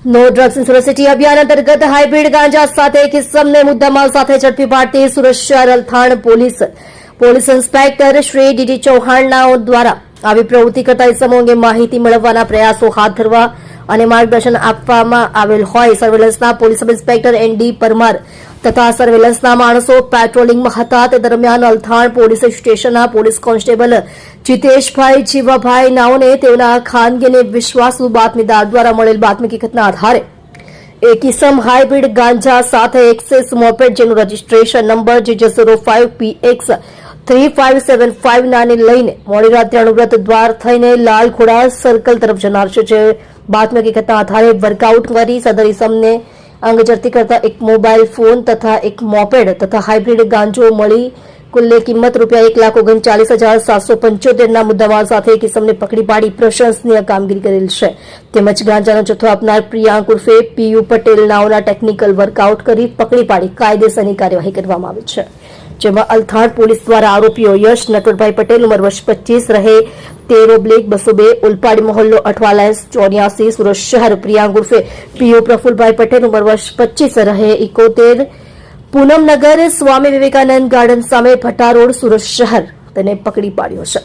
No drugs in Surat city અભિયાન અંતર્ગત hybrid ગાંજા સાથે એક ઇસમને મુદ્દામાલ સાથે ઝડપી પાડતી સુરત શહેર Althan police inspector Shri DD ચૌહાણના દ્વારા આવી પ્રવૃત્તિ કરતા ઇસમો અંગે માહિતી મેળવવાના પ્રયાસો હાથ ધરવા અને માર્ગદર્શન આપવામાં આવેલ હોય સર્વેલન્સના police sub inspector ND Parmar તથા સર્વેલન્સના માણસો પેટ્રોલિંગમાં હતા તે દરમિયાન અલથાણ પોલીસ સ્ટેશનના પોલીસ કોન્સ્ટેબલ જીતેશભાઈ જીવાભાઈ નાઓને તેઓના ખાનગી અને વિશ્વાસુ બાતમીદાર દ્વારા મળેલ બાતમી હકીકતના આધારે એક ઇસમ હાઇબ્રિડ ગાંજા સાથે એક્સેસ મોપેડ જેનું રજીસ્ટ્રેશન નંબર G05PX 3575 નાને લઈને મોડી રાત્રે અણુવ્રત દ્વાર થઈને લાલખોડા સર્કલ તરફ જનાર છે જે બાતમી હકીકતના આધારે વર્કઆઉટ કરી સદર ઇસમને અંગઝડતી કરતા એક મોબાઈલ ફોન તથા એક મોપેડ તથા હાઇબ્રિડ ગાંજો મળી કુલ્લે કિંમત ₹1,39,775 ના મુદ્દામાલ સાથે એક ઇસમને પકડી પાડી પ્રશંસનીય કામગીરી કરેલ છે તેમજ ગાંજાનો જથ્થો આપનાર પ્રિયાંક ઉર્ફે પીયુ પટેલ નાઓના ટેકનિકલ વર્કઆઉટ કરી પકડી પાડી કાયદેસરની કાર્યવાહી કરવામાં આવી છે જેમાં અલથાણ પોલીસ દ્વારા આરોપીઓ યશ નટવરભાઈ પટેલ ઉંમર વર્ષ 25 રહે 13/202 ઉલપાડી મહોલ્લો અઠવા લાઇન્સ 84 સુરત શહેર પ્રિયાંક ઉર્ફે પીયુ પ્રફુલભાઈ પટેલ ઉંમર વર્ષ 25 રહે 71 પૂનમનગર સ્વામી વિવેકાનંદ ગાર્ડન સામે ભટ્ટા રોડ સુરત શહેર તેને પકડી પાડ્યો છે।